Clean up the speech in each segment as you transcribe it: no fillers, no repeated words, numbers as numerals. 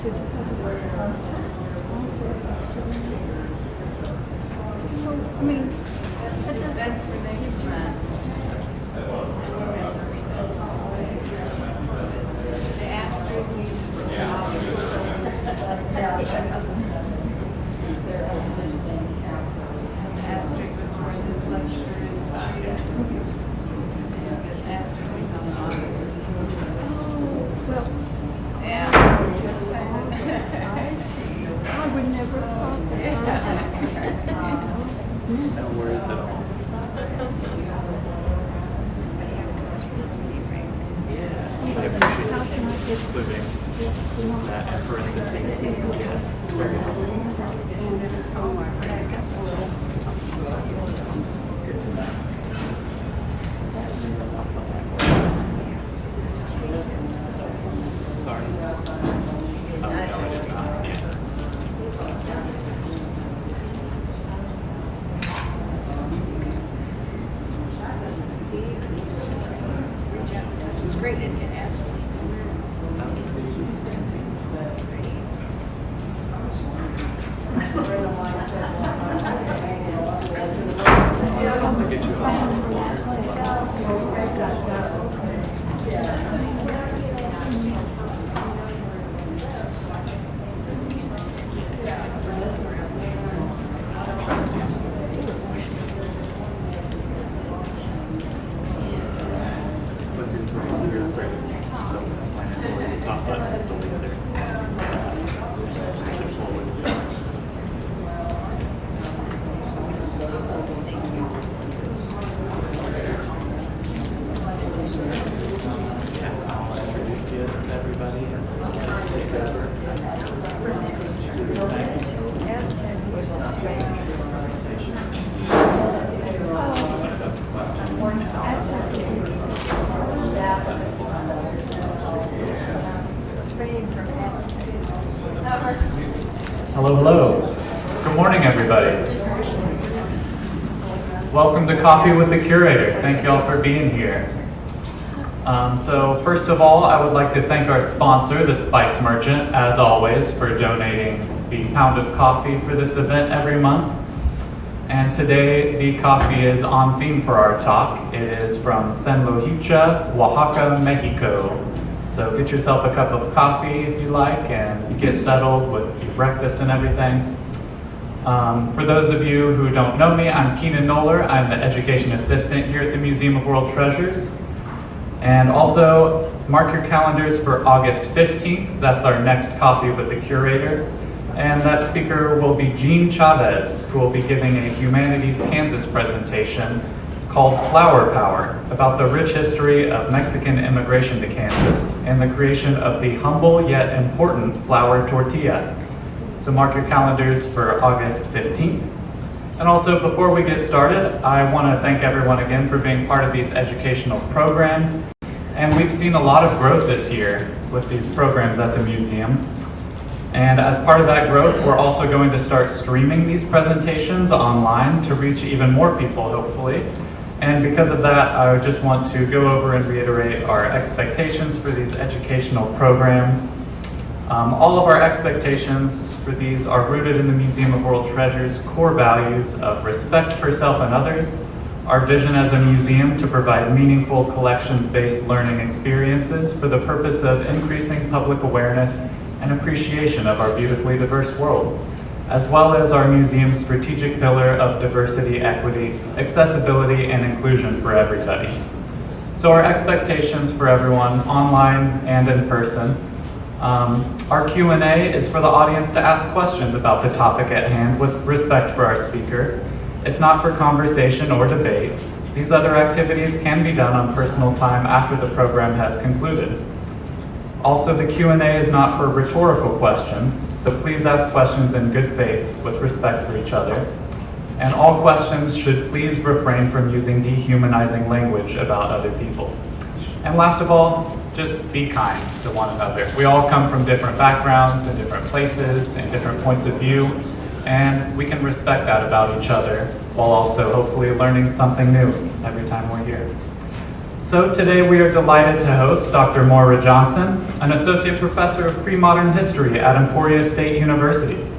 So, I mean, that's Renee's plan. The asterisk means asterisk before this lecture is fine. Because asterisk means August. well, Yeah. I see. I would never have thought that. I just, No worries at all. Yeah, I appreciate how can I get including this to not that Emporia State. Yes, it's very helpful. Good to know. Sorry. Oh, no, it is not. Yeah. It's great, it absolutely. I'll also get you But these are easier to self-explanatory. The top button is the laser. To forward. Yeah, I'll introduce you to everybody and take over. Thanks. Aztec was Spanish. Spain from Aztec. Hello, hello. Good morning, everybody. Welcome to Coffee with the Curator. Thank you all for being here. So first of all, I would like to thank our sponsor, the Spice Merchant, as always, for donating the pound of coffee for this event every month. And today, the coffee is on theme for our talk. It is from San Lojicha, Oaxaca, Mexico. So get yourself a cup of coffee if you like and get settled with your breakfast and everything. For those of you who don't know me, I'm Keenan Noller. I'm the Education Assistant here at the Museum of World Treasures. And also, mark your calendars for August 15th. That's our next Coffee with the Curator. And that speaker will be Jean Chavez, who will be giving a Humanities Kansas presentation called Flower Power, about the rich history of Mexican immigration to Kansas and the creation of the humble yet important flour tortilla. So mark your calendars for August 15th. And also, before we get started, I want to thank everyone again for being part of these educational programs. And we've seen a lot of growth this year with these programs at the museum. And as part of that growth, we're also going to start streaming these presentations online to reach even more people, hopefully. And because of that, I just want to go over and reiterate our expectations for these educational programs. All of our expectations for these are rooted in the Museum of World Treasures' core values of respect for self and others, our vision as a museum to provide meaningful collections-based learning experiences for the purpose of increasing public awareness and appreciation of our beautifully diverse world, as well as our museum's strategic pillar of diversity, equity, accessibility, and inclusion for everybody. So our expectations for everyone, online and in person. Our Q&A is for the audience to ask questions about the topic at hand with respect for our speaker. It's not for conversation or debate. These other activities can be done on personal time after the program has concluded. Also, the Q&A is not for rhetorical questions, so please ask questions in good faith with respect for each other. And all questions should please refrain from using dehumanizing language about other people. And last of all, just be kind to one another. We all come from different backgrounds and different places and different points of view, and we can respect that about each other while also hopefully learning something new every time we're here. So today we are delighted to host Dr. Máire Johnson, an associate professor of premodern history at Emporia State University.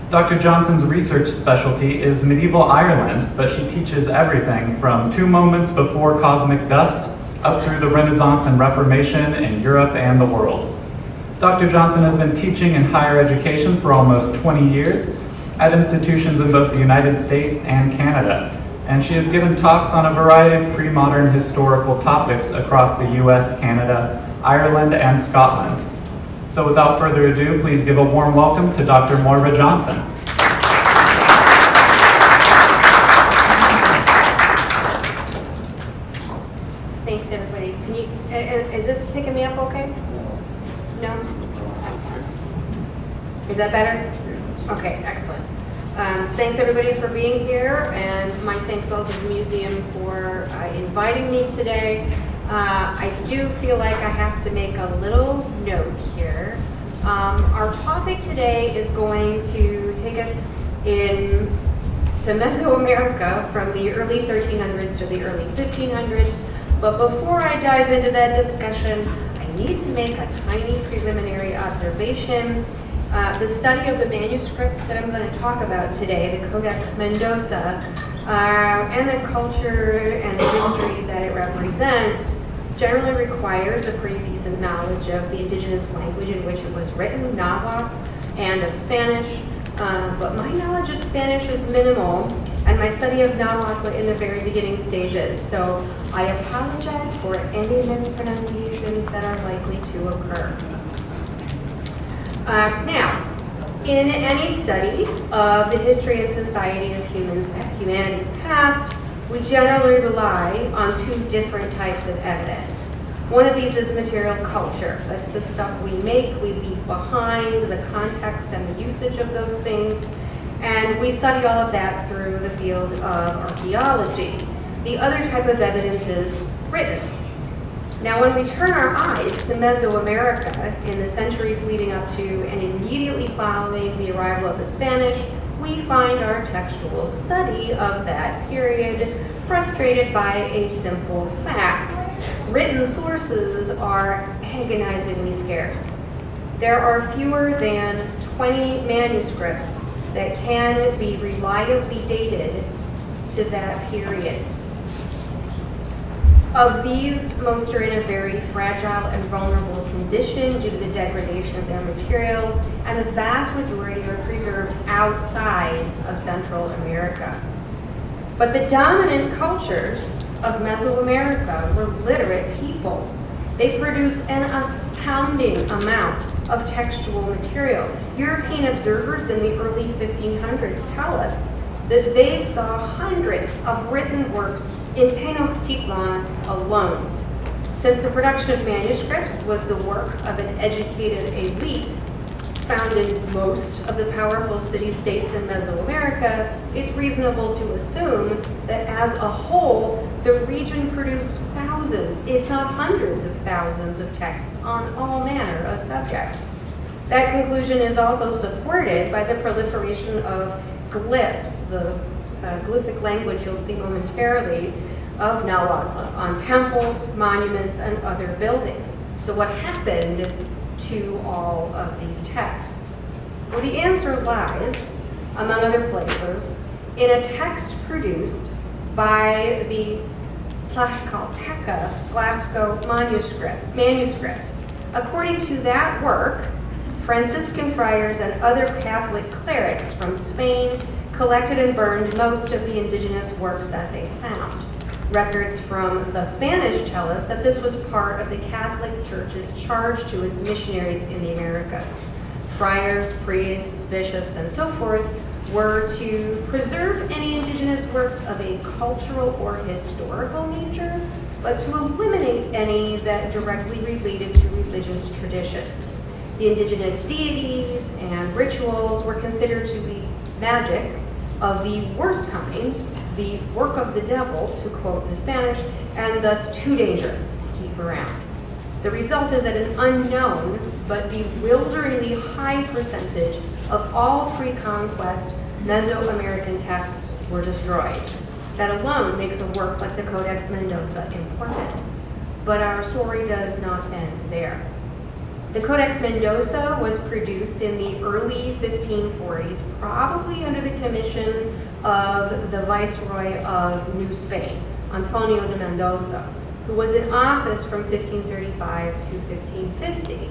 Dr. Johnson's research specialty is medieval Ireland, but she teaches everything from 2 moments before cosmic dust up through the Renaissance and Reformation in Europe and the world. Dr. Johnson has been teaching in higher education for almost 20 years at institutions in both the United States and Canada, and she has given talks on a variety of pre-modern historical topics across the US, Canada, Ireland, and Scotland. So without further ado, please give a warm welcome to Dr. Máire Johnson. Thanks, everybody. Can you, is this picking me up okay? No? Is that better? Okay, excellent. Thanks everybody for being here, and my thanks also to the museum for inviting me today. I do feel like I have to make a little note here. Our topic today is going to take us to Mesoamerica from the early 1300s to the early 1500s. But before I dive into that discussion, I need to make a tiny preliminary observation. The study of the manuscript that I'm going to talk about today, the Codex Mendoza, and the culture and the history that it represents, generally requires a pretty decent knowledge of the indigenous language in which it was written, Nahuatl, and of Spanish. But my knowledge of Spanish is minimal, and my study of Nahuatl in the very beginning stages. So I apologize for any mispronunciations that are likely to occur. Now, in any study of the history and society of humanity's past, we generally rely on 2 different types of evidence. One of these is material culture. That's the stuff we make, we leave behind, the context and the usage of those things. And we study all of that through the field of archaeology. The other type of evidence is written. Now, when we turn our eyes to Mesoamerica in the centuries leading up to and immediately following the arrival of the Spanish, we find our textual study of that period frustrated by a simple fact. Written sources are agonizingly scarce. There are fewer than 20 manuscripts that can be reliably dated to that period. Of these, most are in a very fragile and vulnerable condition due to the degradation of their materials, and the vast majority are preserved outside of Central America. But the dominant cultures of Mesoamerica were literate peoples. They produced an astounding amount of textual material. European observers in the early 1500s tell us that they saw hundreds of written works in Tenochtitlan alone. Since the production of manuscripts was the work of an educated elite found in most of the powerful city-states in Mesoamerica, it's reasonable to assume that as a whole, the region produced thousands, if not hundreds of thousands of texts on all manner of subjects. That conclusion is also supported by the proliferation of glyphs, the glyphic language you'll see momentarily of Nahuatl on temples, monuments, and other buildings. So what happened to all of these texts? Well, the answer lies, among other places, in a text produced by the Tlaxcalteca Glasgow manuscript. According to that work, Franciscan friars and other Catholic clerics from Spain collected and burned most of the indigenous works that they found. Records from the Spanish tell us that this was part of the Catholic Church's charge to its missionaries in the Americas. Friars, priests, bishops, and so forth were to preserve any indigenous works of a cultural or historical nature, but to eliminate any that directly related to religious traditions. The indigenous deities and rituals were considered to be magic of the worst kind, the work of the devil, to quote the Spanish, and thus too dangerous to keep around. The result is that an unknown but bewilderingly high percentage of all pre-conquest Mesoamerican texts were destroyed. That alone makes a work like the Codex Mendoza important. but our story does not end there. The Codex Mendoza was produced in the early 1540s, probably under the commission of the Viceroy of New Spain, Antonio de Mendoza, who was in office from 1535 to 1550.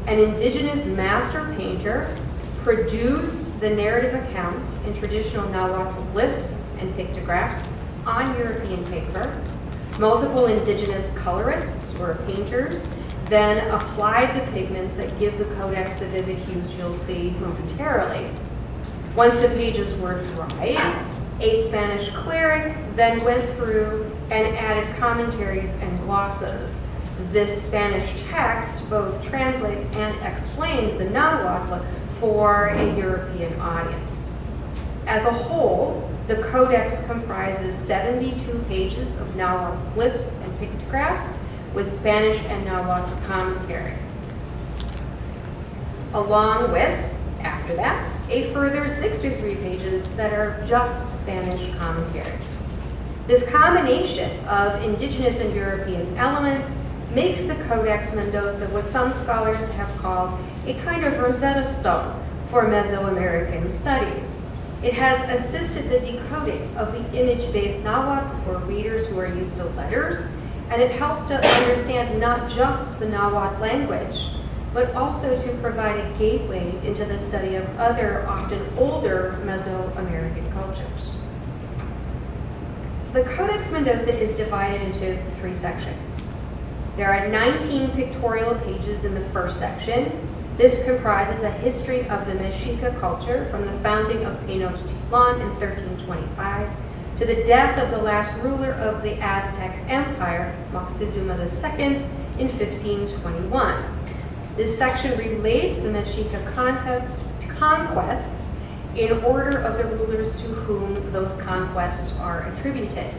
An indigenous master painter produced the narrative account in traditional Nahuatl glyphs and pictographs on European paper. Multiple indigenous colorists or painters then applied the pigments that give the codex the vivid hues you'll see momentarily. Once the pages were dried, a Spanish cleric then went through and added commentaries and glosses. This Spanish text both translates and explains the Nahuatl for a European audience. As a whole, the codex comprises 72 pages of Nahuatl glyphs and pictographs with Spanish and Nahuatl commentary. Along with, after that, a further 63 pages that are just Spanish commentary. This combination of indigenous and European elements makes the Codex Mendoza what some scholars have called a kind of Rosetta Stone for Mesoamerican studies. It has assisted the decoding of the image-based Nahuatl for readers who are used to letters, and it helps to understand not just the Nahuatl language, but also to provide a gateway into the study of other, often older Mesoamerican cultures. The Codex Mendoza is divided into 3 sections. There are 19 pictorial pages in the first section. This comprises a history of the Mexica culture from the founding of Tenochtitlan in 1325 to the death of the last ruler of the Aztec Empire, Moctezuma II, in 1521. This section relates the Mexica conquests in order of the rulers to whom those conquests are attributed.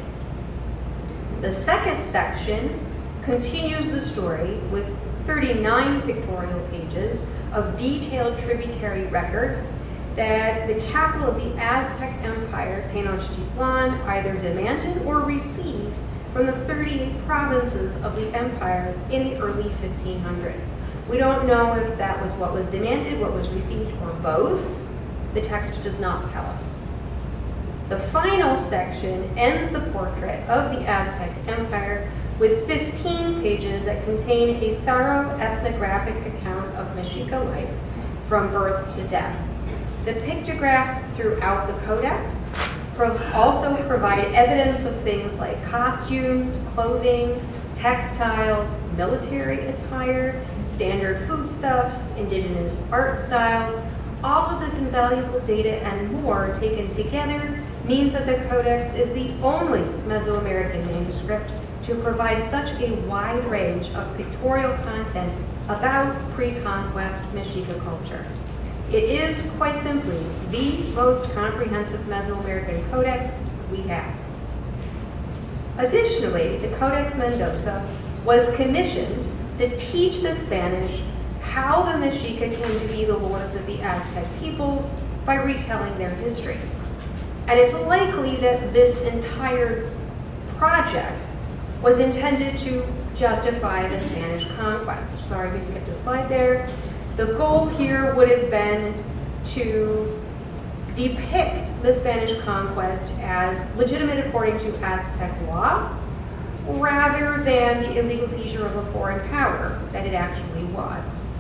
The second section continues the story with 39 pictorial pages of detailed tributary records that the capital of the Aztec Empire, Tenochtitlan, either demanded or received from the 38 provinces of the empire in the early 1500s. We don't know if that was what was demanded, what was received, or both. The text does not tell us. The final section ends the portrait of the Aztec Empire with 15 pages that contain a thorough ethnographic account of Mexica life from birth to death. The pictographs throughout the codex also provide evidence of things like costumes, clothing, textiles, military attire, standard foodstuffs, indigenous art styles. All of this invaluable data and more taken together means that the Codex is the only Mesoamerican manuscript to provide such a wide range of pictorial content about pre-conquest Mexica culture. It is, quite simply, the most comprehensive Mesoamerican codex we have. Additionally, the Codex Mendoza was commissioned to teach the Spanish how the Mexica came to be the lords of the Aztec peoples by retelling their history. And it's likely that this entire project was intended to justify the Spanish conquest. Sorry, we skipped a slide there. The goal here would have been to depict the Spanish conquest as legitimate according to Aztec law, rather than the illegal seizure of a foreign power that it actually was.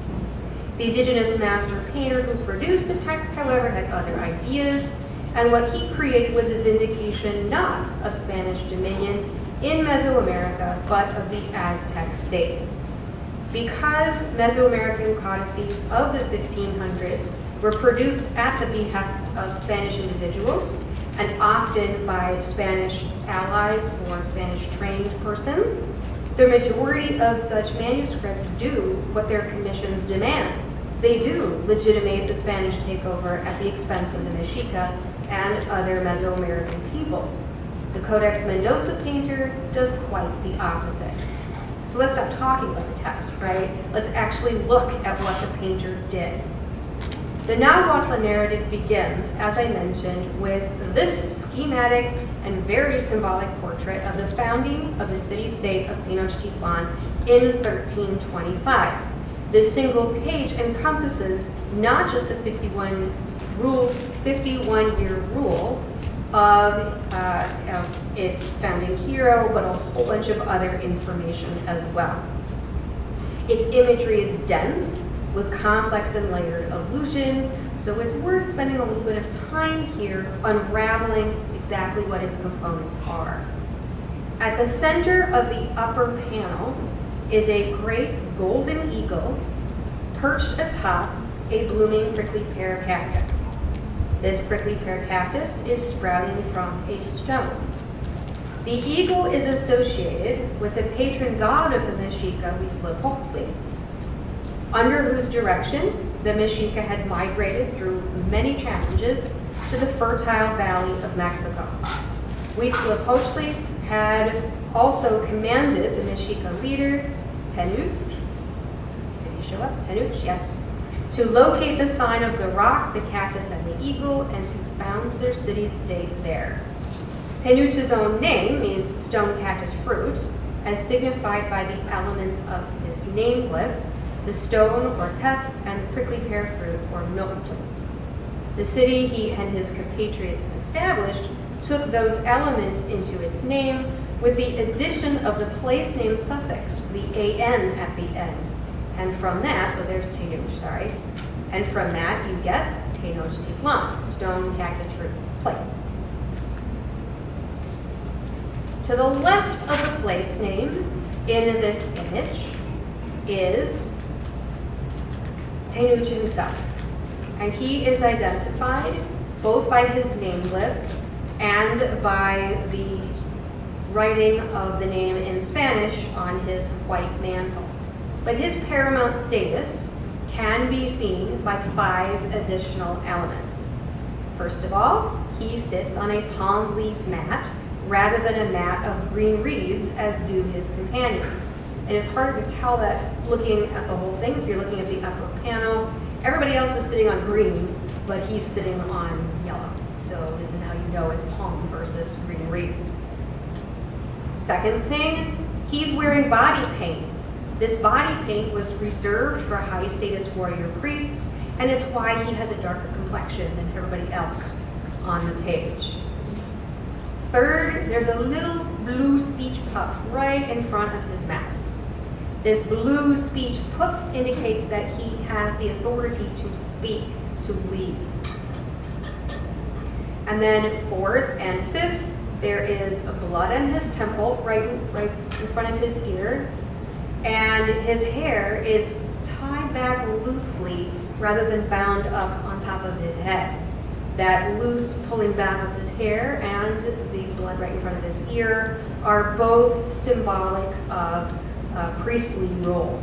The indigenous master painter who produced the text, however, had other ideas, and what he created was a vindication not of Spanish dominion in Mesoamerica, but of the Aztec state. Because Mesoamerican codices of the 1500s were produced at the behest of Spanish individuals, and often by Spanish allies or Spanish-trained persons, the majority of such manuscripts do what their commissions demand. They do legitimate the Spanish takeover at the expense of the Mexica and other Mesoamerican peoples. The Codex Mendoza painter does quite the opposite. So let's stop talking about the text, right? Let's actually look at what the painter did. The Nahuatl narrative begins, as I mentioned, with this schematic and very symbolic portrait of the founding of the city-state of Tenochtitlan in 1325. This single page encompasses not just the 51-year rule of its founding hero, but a whole bunch of other information as well. Its imagery is dense, with complex and layered allusion, so it's worth spending a little bit of time here unraveling exactly what its components are. At the center of the upper panel is a great golden eagle perched atop a blooming prickly pear cactus. This prickly pear cactus is sprouting from a stone. The eagle is associated with the patron god of the Mexica, Huitzilopochtli, under whose direction the Mexica had migrated through many challenges to the fertile valley of Mexico. Huitzilopochtli had also commanded the Mexica leader, Tenoch, did he show up? Tenoch, yes, to locate the sign of the rock, the cactus, and the eagle, and to found their city-state there. Tenoch's own name means stone cactus fruit, as signified by the elements of his name glyph, the stone or tet, and the prickly pear fruit or milkweed. The city he and his compatriots established took those elements into its name with the addition of the place name suffix, the an at the end. And from that, oh, there's Tenoch, sorry. And from that, you get Tenochtitlan, stone cactus fruit place. To the left of the place name in this image is Tenoch himself. And he is identified both by his name glyph and by the writing of the name in Spanish on his white mantle. But his paramount status can be seen by 5 additional elements. First of all, he sits on a palm leaf mat rather than a mat of green reeds as do his companions. And it's hard to tell that looking at the whole thing. If you're looking at the upper panel, everybody else is sitting on green, but he's sitting on yellow. So this is how you know it's palm versus green reeds. Second thing, he's wearing body paint. This body paint was reserved for high status warrior priests, and it's why he has a darker complexion than everybody else on the page. Third, there's a little blue speech puff right in front of his mouth. This blue speech puff indicates that he has the authority to speak, to lead. And then fourth and fifth, there is blood on his temple right in front of his ear, and his hair is tied back loosely rather than bound up on top of his head. That loose pulling back of his hair and the blood right in front of his ear are both symbolic of priestly role.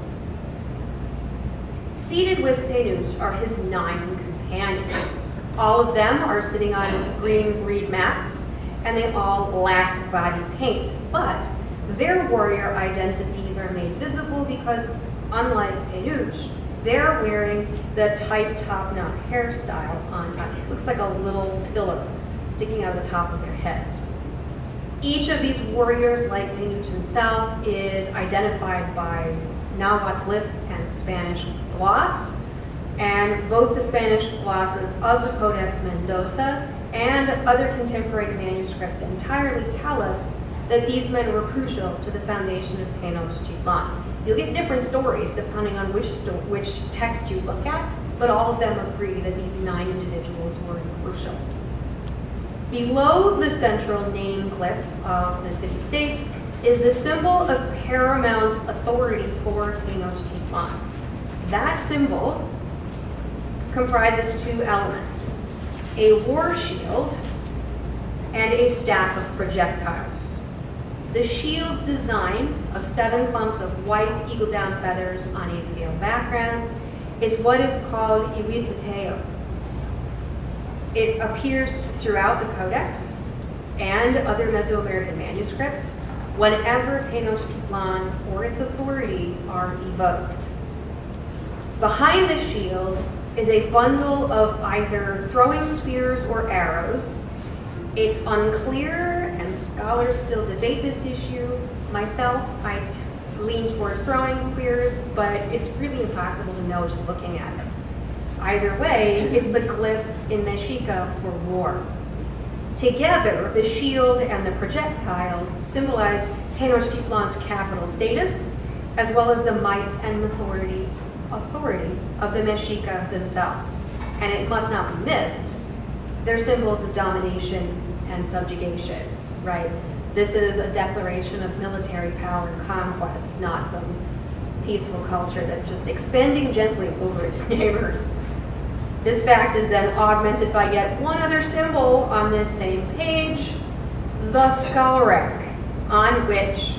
Seated with Tenoch are his 9 companions. All of them are sitting on green reed mats, and they all lack body paint, but their warrior identities are made visible because, unlike Tenoch, they're wearing the tight top-knot hairstyle on top. It looks like a little pillar sticking out of the top of their heads. Each of these warriors, like Tenoch himself, is identified by Nahuatl glyph and Spanish gloss, and both the Spanish glosses of the Codex Mendoza and other contemporary manuscripts entirely tell us that these men were crucial to the foundation of Tenochtitlan. You'll get different stories depending on which text you look at, but all of them agree that these 9 individuals were crucial. Below the central name glyph of the city-state is the symbol of paramount authority for Tenochtitlan. That symbol comprises 2 elements, a war shield and a stack of projectiles. The shield's design of 7 clumps of white eagle-down feathers on a pale background is what is called iwitateo. It appears throughout the Codex and other Mesoamerican manuscripts whenever Tenochtitlan or its authority are evoked. Behind the shield is a bundle of either throwing spears or arrows. It's unclear, and scholars still debate this issue. Myself, I lean towards throwing spears, but it's really impossible to know just looking at it. Either way, it's the glyph in Mexica for war. Together, the shield and the projectiles symbolize Tenochtitlan's capital status, as well as the might and authority of the Mexica themselves. And it must not be missed, they're symbols of domination and subjugation, right? This is a declaration of military power and conquest, not some peaceful culture that's just expanding gently over its neighbors. This fact is then augmented by yet one other symbol on this same page, the skull rack, on which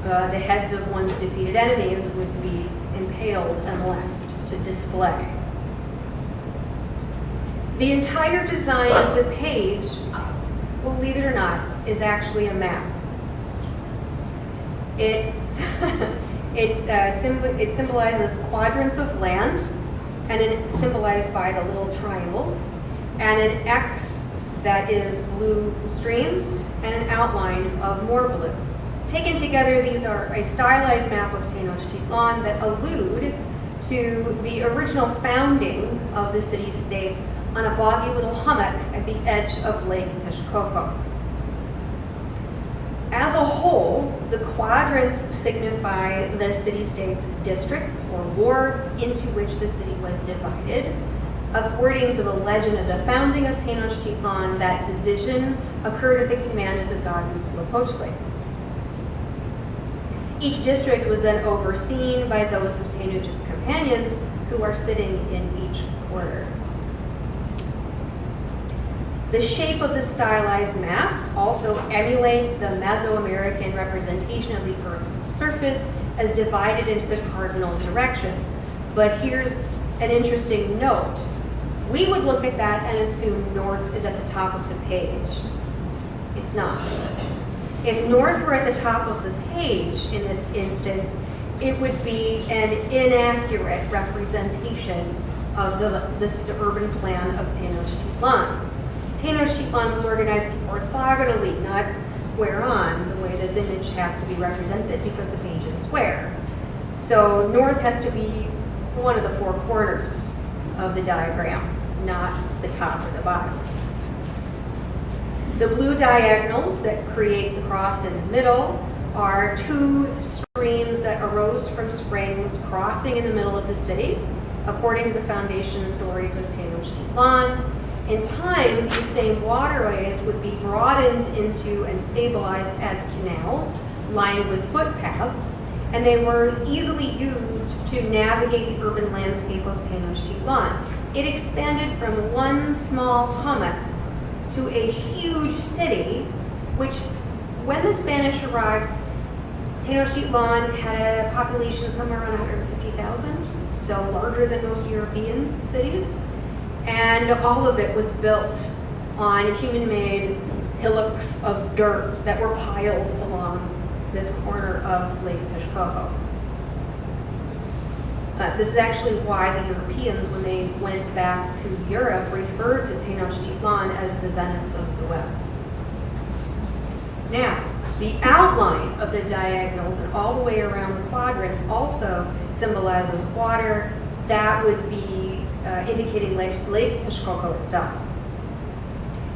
the heads of one's defeated enemies would be impaled and left to display. The entire design of the page, believe it or not, is actually a map. It symbolizes quadrants of land, and it's symbolized by the little triangles, and an X that is blue streams, and an outline of more blue. Taken together, these are a stylized map of Tenochtitlan that allude to the original founding of the city-state on a boggy little hummock at the edge of Lake Texcoco. As a whole, the quadrants signify the city-state's districts or wards into which the city was divided. According to the legend of the founding of Tenochtitlan, that division occurred at the command of the god Huitzilopochtli. Each district was then overseen by those of Tenoch's companions, who are sitting in each quarter. The shape of the stylized map also emulates the Mesoamerican representation of the Earth's surface as divided into the cardinal directions. But here's an interesting note. We would look at that and assume north is at the top of the page. It's not. If north were at the top of the page in this instance, it would be an inaccurate representation of the urban plan of Tenochtitlan. Tenochtitlan was organized orthogonally, not square on, the way this image has to be represented because the page is square. So north has to be one of the four corners of the diagram, not the top or the bottom. The blue diagonals that create the cross in the middle are two streams that arose from springs crossing in the middle of the city, according to the foundation stories of Tenochtitlan. In time, these same waterways would be broadened into and stabilized as canals lined with footpaths, and they were easily used to navigate the urban landscape of Tenochtitlan. It expanded from one small hummock to a huge city, which, when the Spanish arrived, Tenochtitlan had a population somewhere around 150,000, so larger than most European cities. And all of it was built on human-made hillocks of dirt that were piled along this corner of Lake Texcoco. This is actually why the Europeans, when they went back to Europe, referred to Tenochtitlan as the Venice of the West. Now, the outline of the diagonals and all the way around the quadrants also symbolizes water. That would be indicating Lake Texcoco itself.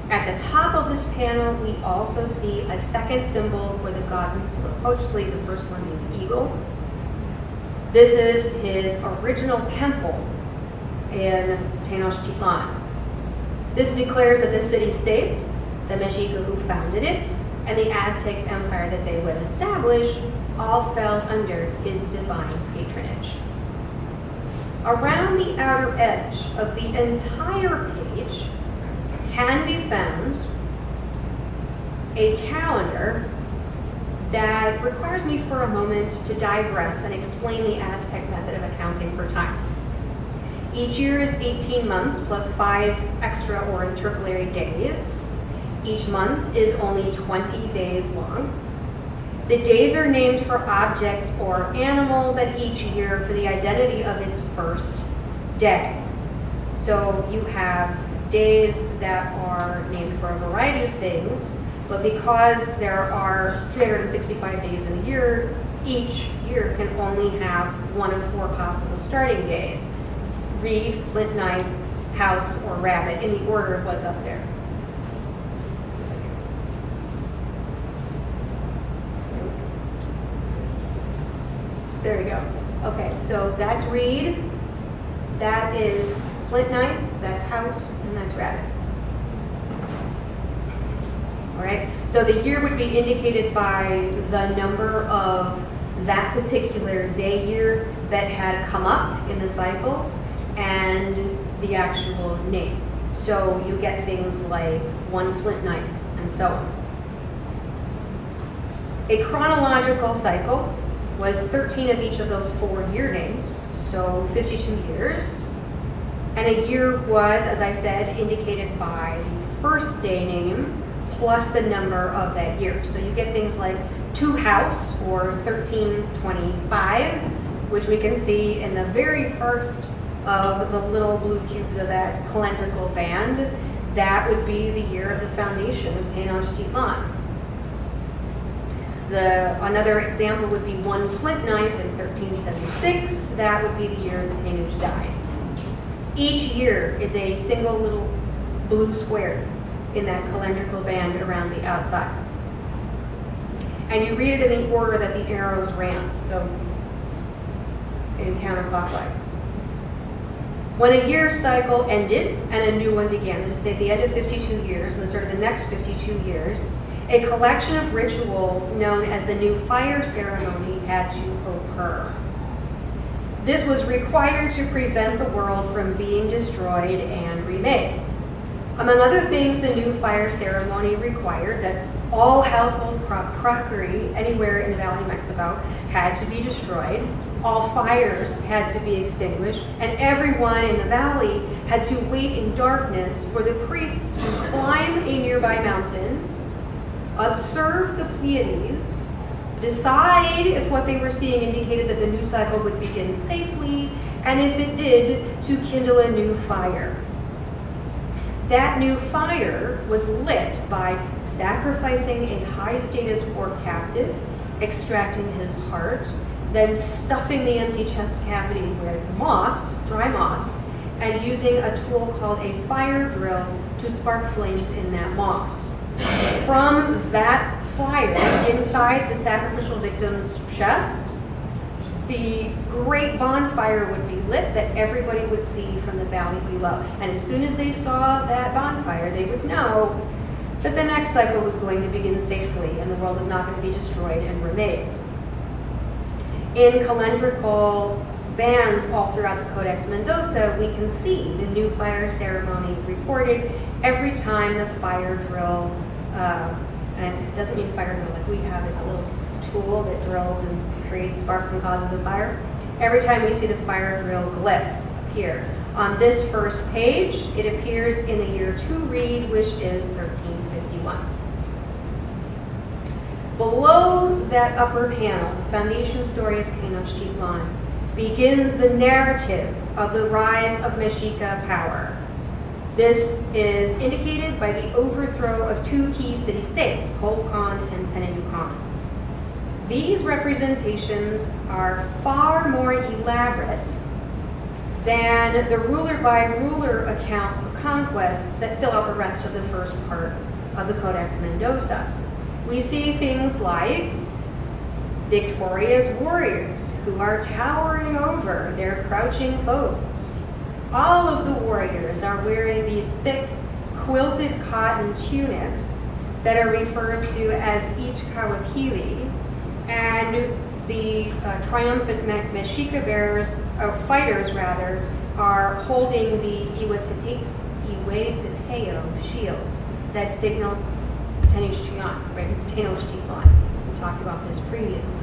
At the top of this panel, we also see a second symbol for the god Huitzilopochtli, the first one being the eagle. This is his original temple in Tenochtitlan. This declares that the city-states, the Mexica who founded it, and the Aztec empire that they would establish all fell under his divine patronage. Around the outer edge of the entire page can be found a calendar that requires me for a moment to digress and explain the Aztec method of accounting for time. Each year is 18 months plus 5 extra or intercalary days. Each month is only 20 days long. The days are named for objects or animals, and each year for the identity of its first day. So you have days that are named for a variety of things, but because there are 365 days in a year, each year can only have one of 4 possible starting days: reed, flint knife, house, or rabbit, in the order of what's up there. There we go. Okay, so that's reed, that is flint knife, that's house, and that's rabbit. All right, so the year would be indicated by the number of that particular day year that had come up in the cycle and the actual name. So you get things like one flint knife and so on. A chronological cycle was 13 of each of those 4 year names, so 52 years. And a year was, as I said, indicated by the first day name plus the number of that year. So you get things like 2 house, or 1325, which we can see in the very first of the little blue cubes of that calendrical band. That would be the year of the foundation of Tenochtitlan. Another example would be 1 flint knife in 1376. That would be the year that Tenoch died. Each year is a single little blue square in that calendrical band around the outside. And you read it in the order that the arrows ran, so in counterclockwise. When a year cycle ended and a new one began, just say at the end of 52 years, and the start of the next 52 years, a collection of rituals known as the new fire ceremony had to occur. This was required to prevent the world from being destroyed and remade. Among other things, the new fire ceremony required that all household crockery anywhere in the Valley of Mexico had to be destroyed, all fires had to be extinguished, and everyone in the valley had to wait in darkness for the priests to climb a nearby mountain, observe the Pleiades, decide if what they were seeing indicated that the new cycle would begin safely, and if it did, to kindle a new fire. That new fire was lit by sacrificing a high-status war captive, extracting his heart, then stuffing the empty chest cavity with moss, dry moss, and using a tool called a fire drill to spark flames in that moss. From that fire inside the sacrificial victim's chest, the great bonfire would be lit that everybody would see from the valley below. And as soon as they saw that bonfire, they would know that the next cycle was going to begin safely and the world was not going to be destroyed and remade. In calendrical bands all throughout the Codex Mendoza, we can see the new fire ceremony reported every time the fire drill, and it doesn't mean fire drill like we have, it's a little tool that drills and creates sparks and causes a fire. Every time we see the fire drill glyph appear. On this first page, it appears in the year 2 reed, which is 1351. Below that upper panel, the foundation story of Tenochtitlan, begins the narrative of the rise of Mexica power. This is indicated by the overthrow of 2 key city-states, Colcan and Tenochtitlan. These representations are far more elaborate than the ruler-by-ruler accounts of conquests that fill out the rest of the first part of the Codex Mendoza. We see things like victorious warriors who are towering over their crouching foes. All of the warriors are wearing these thick, quilted cotton tunics that are referred to as ichkawakili, and the triumphant Mexica bearers, fighters rather, are holding the Iwetateo shields that signal Tenochtitlan, right? Tenochtitlan. We talked about this previously.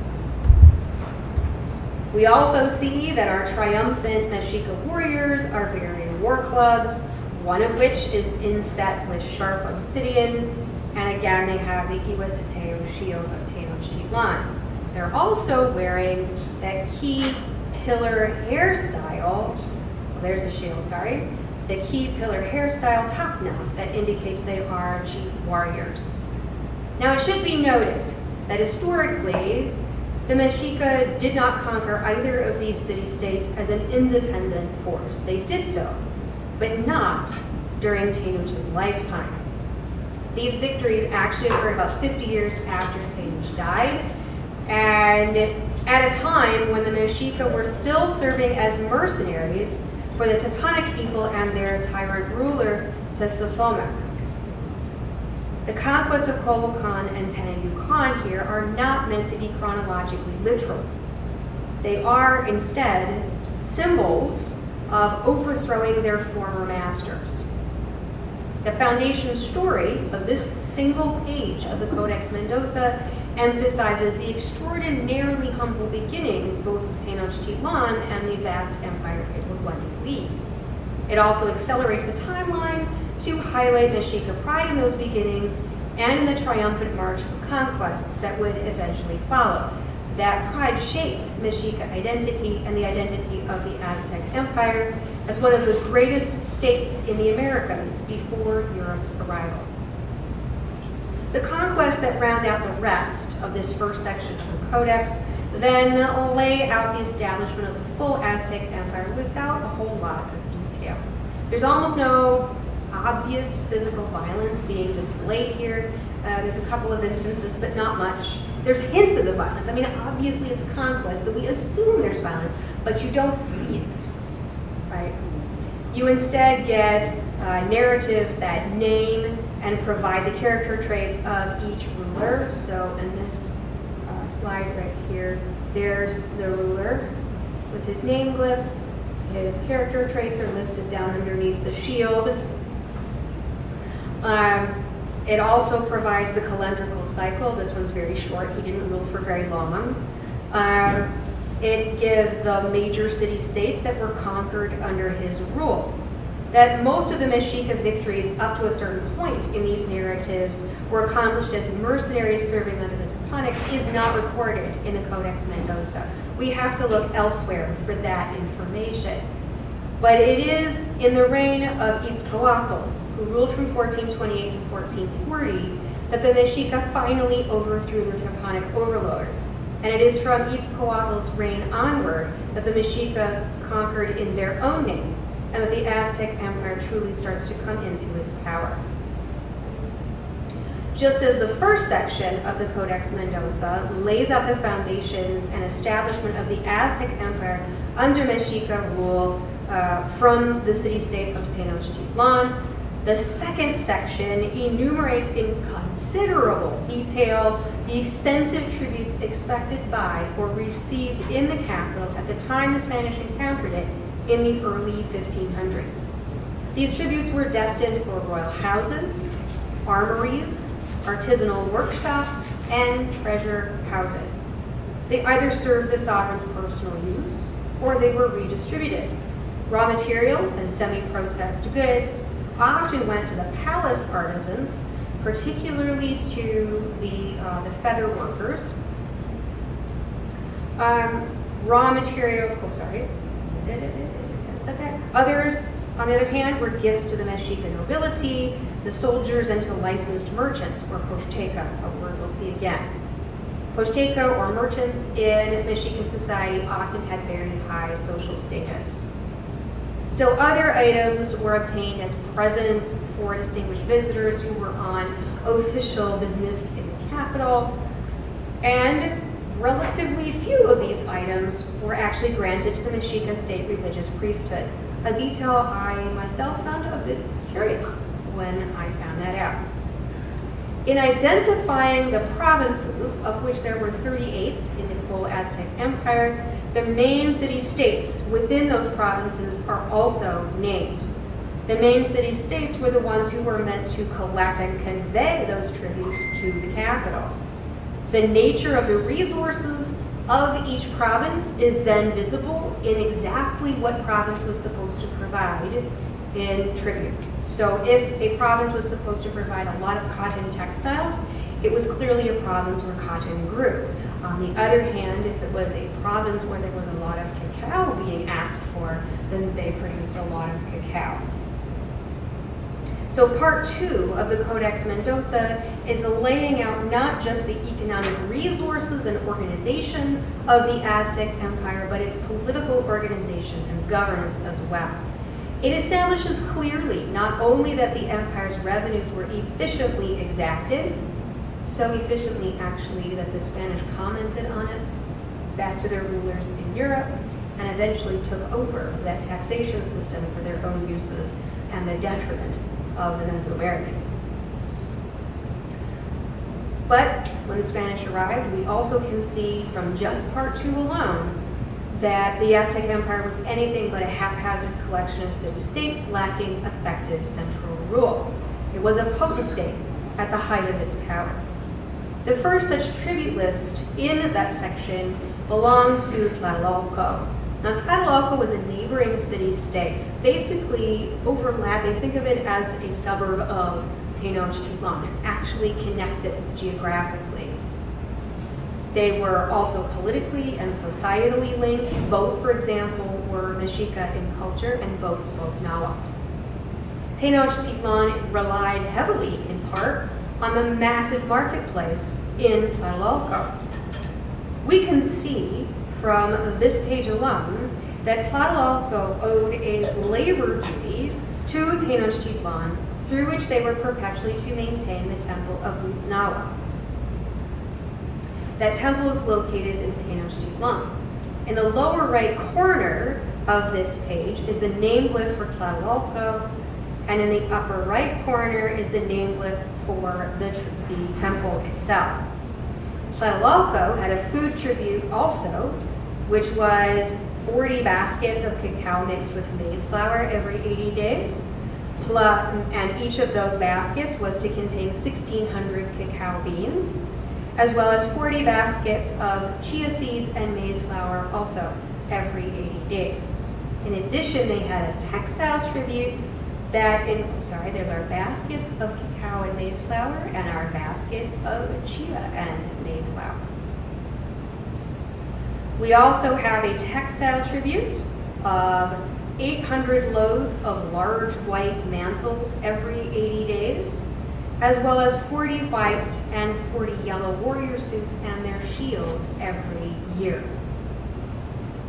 We also see that our triumphant Mexica warriors are bearing war clubs, one of which is inset with sharp obsidian, and again they have the Iwetateo shield of Tenochtitlan. They're also wearing that key pillar hairstyle, well, there's the shield, sorry, the key pillar hairstyle top knot that indicates they are chief warriors. Now it should be noted that historically, the Mexica did not conquer either of these city-states as an independent force. They did so, but not during Tenoch's lifetime. These victories actually occurred about 50 years after Tenoch died, and at a time when the Mexica were still serving as mercenaries for the Teponic people and their tyrant ruler, Tesosomoc. The conquest of Coyoacán and Tenayucan here are not meant to be chronologically literal. They are instead symbols of overthrowing their former masters. The foundation story of this single page of the Codex Mendoza emphasizes the extraordinarily humble beginnings both of Tenochtitlan and the vast empire it would one day lead. It also accelerates the timeline to highlight Mexica pride in those beginnings and in the triumphant march of conquests that would eventually follow. That pride shaped Mexica identity and the identity of the Aztec Empire as one of the greatest states in the Americas before Europe's arrival. The conquests that round out the rest of this first section of the Codex then lay out the establishment of the full Aztec Empire without a whole lot of detail. There's almost no obvious physical violence being displayed here. There's a couple of instances, but not much. There's hints of the violence. I mean, obviously it's conquest, so we assume there's violence, but you don't see it, right? You instead get narratives that name and provide the character traits of each ruler. So in this slide right here, there's the ruler with his name glyph. His character traits are listed down underneath the shield. It also provides the calendrical cycle. This one's very short. He didn't rule for very long. It gives the major city-states that were conquered under his rule. That most of the Mexica victories up to a certain point in these narratives were accomplished as mercenaries serving under the Teponic is not recorded in the Codex Mendoza. We have to look elsewhere for that information. But it is in the reign of Itzcoatl, who ruled from 1428 to 1440, that the Mexica finally overthrew their Teponic overlords. And it is from Itzcoatl's reign onward that the Mexica conquered in their own name, and that the Aztec Empire truly starts to come into its power. Just as the first section of the Codex Mendoza lays out the foundations and establishment of the Aztec Empire under Mexica rule from the city-state of Tenochtitlan, the second section enumerates in considerable detail the extensive tributes expected by or received in the capital at the time the Spanish encountered it in the early 1500s. These tributes were destined for royal houses, armories, artisanal workshops, and treasure houses. They either served the sovereign's personal use or they were redistributed. Raw materials and semi-processed goods often went to the palace artisans, particularly to the feather workers. Raw materials, others, on the other hand, were gifts to the Mexica nobility, the soldiers, and to licensed merchants, or posteca, a word we'll see again. Posteca, or merchants in Mexican society, often had very high social status. Still other items were obtained as presents for distinguished visitors who were on official business in the capital, and relatively few of these items were actually granted to the Mexica state religious priesthood, a detail I myself found a bit curious when I found that out. In identifying the provinces, of which there were 38 in the full Aztec Empire, the main city-states within those provinces are also named. The main city-states were the ones who were meant to collect and convey those tributes to the capital. The nature of the resources of each province is then visible in exactly what province was supposed to provide in tribute. So if a province was supposed to provide a lot of cotton textiles, it was clearly a province where cotton grew. On the other hand, if it was a province where there was a lot of cacao being asked for, then they produced a lot of cacao. So part 2 of the Codex Mendoza is laying out not just the economic resources and organization of the Aztec Empire, but its political organization and governance as well. It establishes clearly not only that the empire's revenues were efficiently exacted, so efficiently actually that the Spanish commented on it back to their rulers in Europe, and eventually took over that taxation system for their own uses and the detriment of the Mesoamericans. But when the Spanish arrived, we also can see from just part 2 alone that the Aztec Empire was anything but a haphazard collection of city-states lacking effective central rule. It was a potentate at the height of its power. The first such tribute list in that section belongs to Tlatelolco. Now, Tlatelolco was a neighboring city-state, basically overlapping. Think of it as a suburb of Tenochtitlan. They're actually connected geographically. They were also politically and societally linked. Both, for example, were Mexica in culture, and both spoke Nahuatl. Tenochtitlan relied heavily, in part, on the massive marketplace in Tlatelolco. We can see from this page alone that Tlatelolco owed a labor duty to Tenochtitlan, through which they were perpetually to maintain the temple of Huitznahuac. That temple is located in Tenochtitlan. In the lower right corner of this page is the name glyph for Tlatelolco, and in the upper right corner is the name glyph for the temple itself. Tlatelolco had a food tribute also, which was 40 baskets of cacao mixed with maize flour every 80 days. And each of those baskets was to contain 1,600 cacao beans, as well as 40 baskets of chia seeds and maize flour also every 80 days. In addition, they had a textile tribute there's our baskets of cacao and maize flour and our baskets of chia and maize flour. We also have a textile tribute of 800 loads of large white mantles every 80 days, as well as 40 white and 40 yellow warrior suits and their shields every year.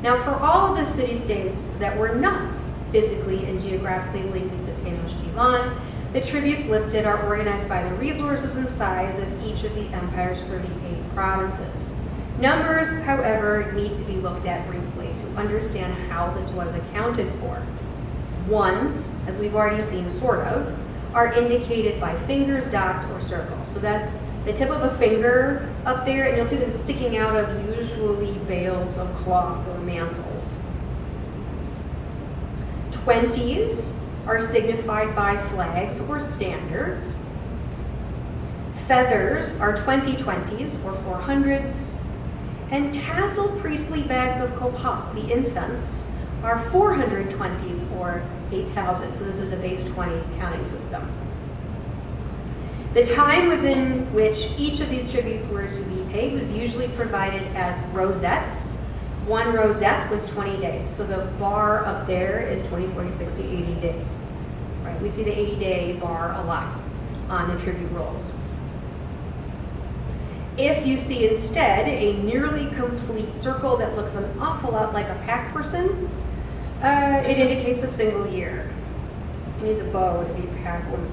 Now, for all of the city-states that were not physically and geographically linked to Tenochtitlan, the tributes listed are organized by the resources and size of each of the empire's 38 provinces. Numbers, however, need to be looked at briefly to understand how this was accounted for. Ones, as we've already seen sort of, are indicated by fingers, dots, or circles. So that's the tip of a finger up there, and you'll see them sticking out of usually bales of cloth or mantles. 20s are signified by flags or standards. Feathers are 2020s or 400s. And tasseled priestly bags of copal, the incense, are 420s or 8,000. So this is a base 20 counting system. The time within which each of these tributes were to be paid was usually provided as rosettes. One rosette was 20 days. So the bar up there is 20, 40, 60, 80 days. Right? We see the 80-day bar a lot on the tribute rolls. If you see instead a nearly complete circle that looks an awful lot like a pack person, it indicates a single year. It needs a bow to be a pack one.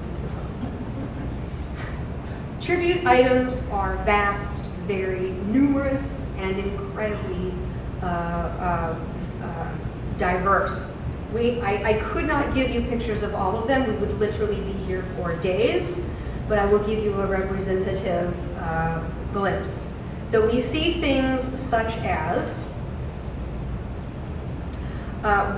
Tribute items are vast, very numerous, and incredibly diverse. I could not give you pictures of all of them. We would literally be here for days, but I will give you a representative glimpse. So we see things such as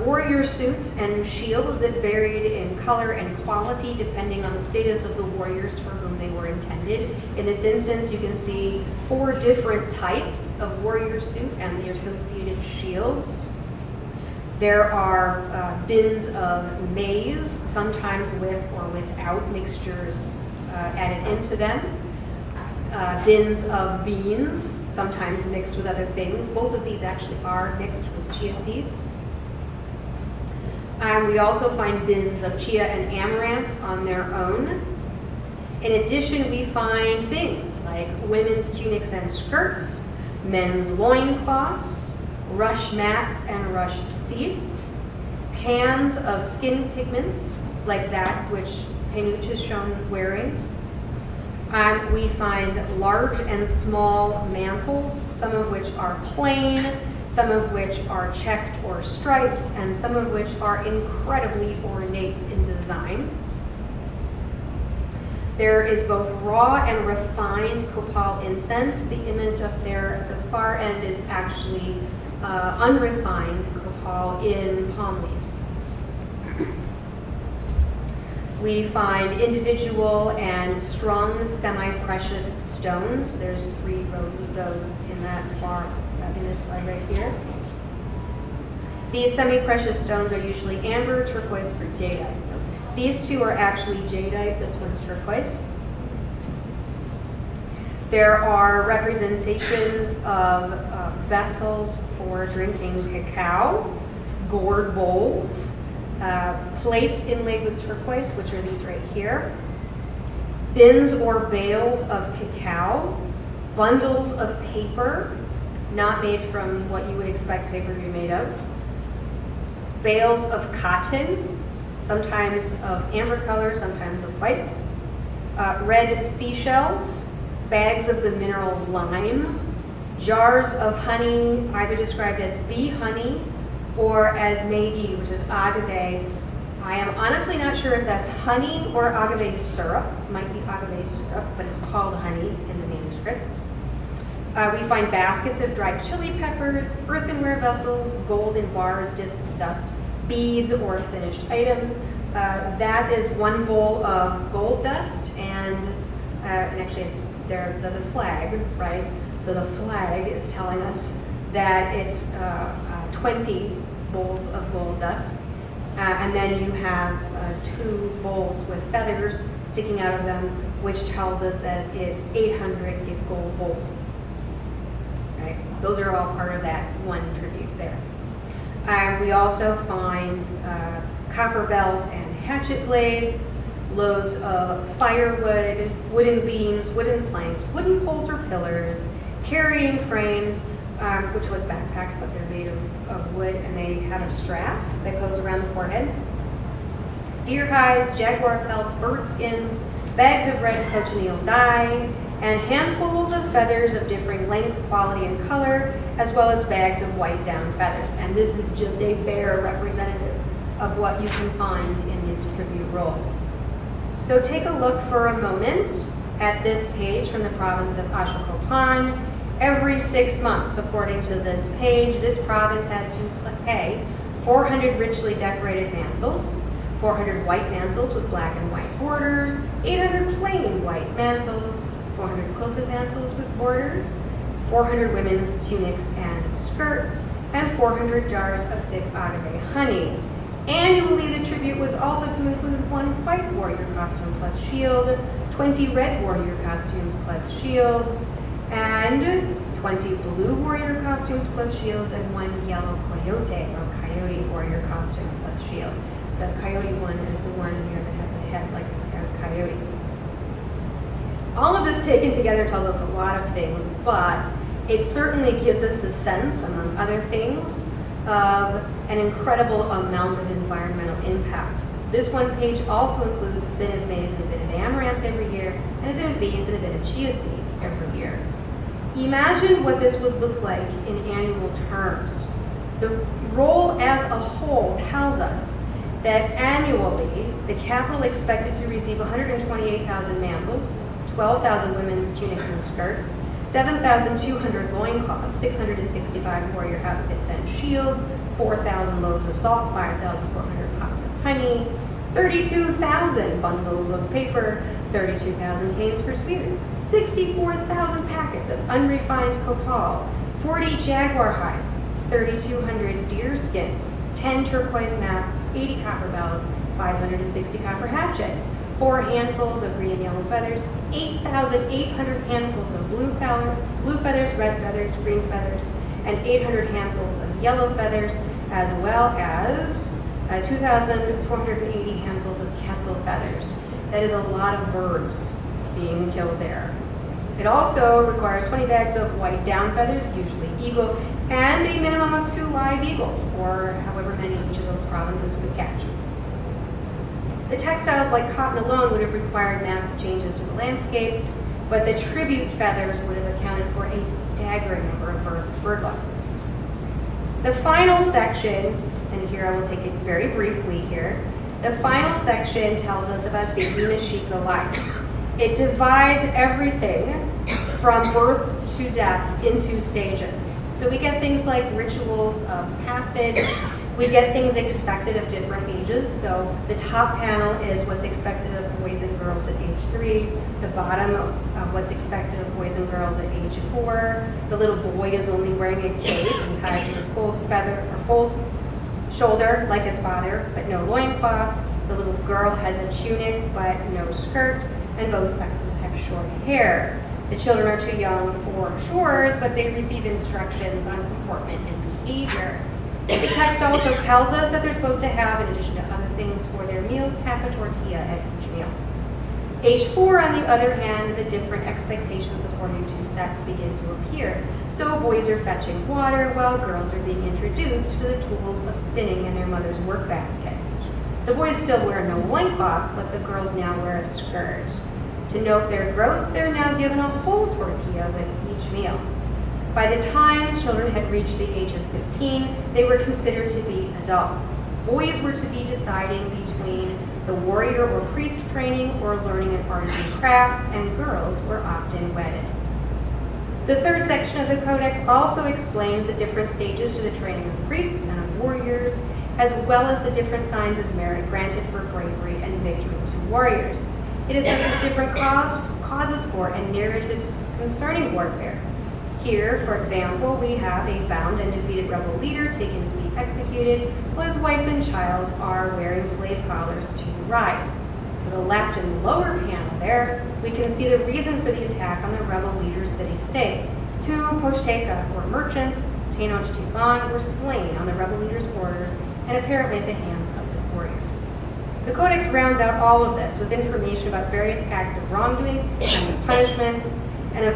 warrior suits and shields that varied in color and quality depending on the status of the warriors for whom they were intended. In this instance, you can see 4 different types of warrior suit and the associated shields. There are bins of maize, sometimes with or without mixtures added into them. Bins of beans, sometimes mixed with other things. Both of these actually are mixed with chia seeds. We also find bins of chia and amaranth on their own. In addition, we find things like women's tunics and skirts, men's loincloths, rush mats and rush seats, cans of skin pigments, like that which Tenoch is shown wearing. We find large and small mantles, some of which are plain, some of which are checked or striped, and some of which are incredibly ornate in design. There is both raw and refined copal incense. The image up there at the far end is actually unrefined copal in palm leaves. We find individual and strung semi-precious stones. There's 3 rows of those in that in this slide right here. These semi-precious stones are usually amber, turquoise, or jadeite. So these 2 are actually jadeite. This one's turquoise. There are representations of vessels for drinking cacao, gourd bowls, plates inlaid with turquoise, which are these right here, bins or bales of cacao, bundles of paper, not made from what you would expect paper to be made of, bales of cotton, sometimes of amber color, sometimes of white, red seashells, bags of the mineral lime, jars of honey, either described as bee honey or as meidi, which is agave. I am honestly not sure if that's honey or agave syrup. It might be agave syrup, but it's called honey in the manuscripts. We find baskets of dried chili peppers, earthenware vessels, gold in bars, discs, dust, beads, or finished items. That is 1 bowl of gold dust, and actually there's a flag, right? So the flag is telling us that it's 20 bowls of gold dust. And then you have 2 bowls with feathers sticking out of them, which tells us that it's 800 gold bowls. Right? Those are all part of that one tribute there. We also find copper bells and hatchet blades, loads of firewood, wooden beams, wooden planks, wooden poles or pillars, carrying frames, which look backpacks, but they're made of wood, and they have a strap that goes around the forehead. Deer hides, jaguar pelts, bird skins, bags of red cochineal dye, and handfuls of feathers of differing length, quality, and color, as well as bags of white down feathers. And this is just a bare representative of what you can find in these tribute rolls. So take a look for a moment at this page from the province of Ashokopan. Every 6 months, according to this page, this province had to pay 400 richly decorated mantles, 400 white mantles with black and white borders, 800 plain white mantles, 400 quilted mantles with borders, 400 women's tunics and skirts, and 400 jars of thick agave honey. Annually, the tribute was also to include 1 white warrior costume plus shield, 20 red warrior costumes plus shields, and 20 blue warrior costumes plus shields, and 1 yellow coyote or coyote warrior costume plus shield. The coyote one is the one here that has a head like a coyote. All of this taken together tells us a lot of things, but it certainly gives us a sense, among other things, of an incredible amount of environmental impact. This one page also includes a bit of maize and a bit of amaranth every year, and a bit of beans and a bit of chia seeds every year. Imagine what this would look like in annual terms. The roll as a whole tells us that annually, the capital expected to receive 128,000 mantles, 12,000 women's tunics and skirts, 7,200 loincloths, 665 warrior outfits and shields, 4,000 loaves of salt, 5,400 pots of honey, 32,000 bundles of paper, 32,000 canes for spears, 64,000 packets of unrefined copal, 40 jaguar hides, 3,200 deer skins, 10 turquoise masks, 80 copper bells, 560 copper hatchets, 4 handfuls of green and yellow feathers, 8,800 handfuls of blue feathers, red feathers, green feathers, and 800 handfuls of yellow feathers, as well as 2,480 handfuls of quetzal feathers. That is a lot of birds being killed there. It also requires 20 bags of white down feathers, usually eagle, and a minimum of 2 live eagles, or however many each of those provinces could catch. The textiles like cotton alone would have required massive changes to the landscape, but the tribute feathers would have accounted for a staggering number of bird losses. The final section, and here I will take it very briefly here, the final section tells us about daily Mexica life. It divides everything from birth to death into stages. So we get things like rituals of passage, we get things expected of different ages. So the top panel is what's expected of boys and girls at age 3, the bottom of what's expected of boys and girls at age 4. The little boy is only wearing a cape and tied to his full shoulder like his father, but no loincloth. The little girl has a tunic but no skirt, and both sexes have short hair. The children are too young for chores, but they receive instructions on comportment and behavior. The text also tells us that they're supposed to have, in addition to other things for their meals, half a tortilla at each meal. Age 4, on the other hand, the different expectations according to sex begin to appear. So boys are fetching water while girls are being introduced to the tools of spinning in their mother's work baskets. The boys still wear no loincloth, but the girls now wear a skirt. To note their growth, they're now given a whole tortilla with each meal. By the time children had reached the age of 15, they were considered to be adults. Boys were to be deciding between the warrior or priest training or learning an artisan craft, and girls were often wedded. The third section of the Codex also explains the different stages to the training of priests and of warriors, as well as the different signs of merit granted for bravery and victory to warriors. It assesses different causes for and narratives concerning warfare. Here, for example, we have a bound and defeated rebel leader taken to be executed, while his wife and child are wearing slave collars to ride. To the left in the lower panel there, we can see the reason for the attack on the rebel leader's city-state. 2 Posteca, or merchants, Tenochtitlan, were slain on the rebel leader's orders and apparently at the hands of his warriors. The Codex rounds out all of this with information about various acts of wrongdoing and the punishments, and of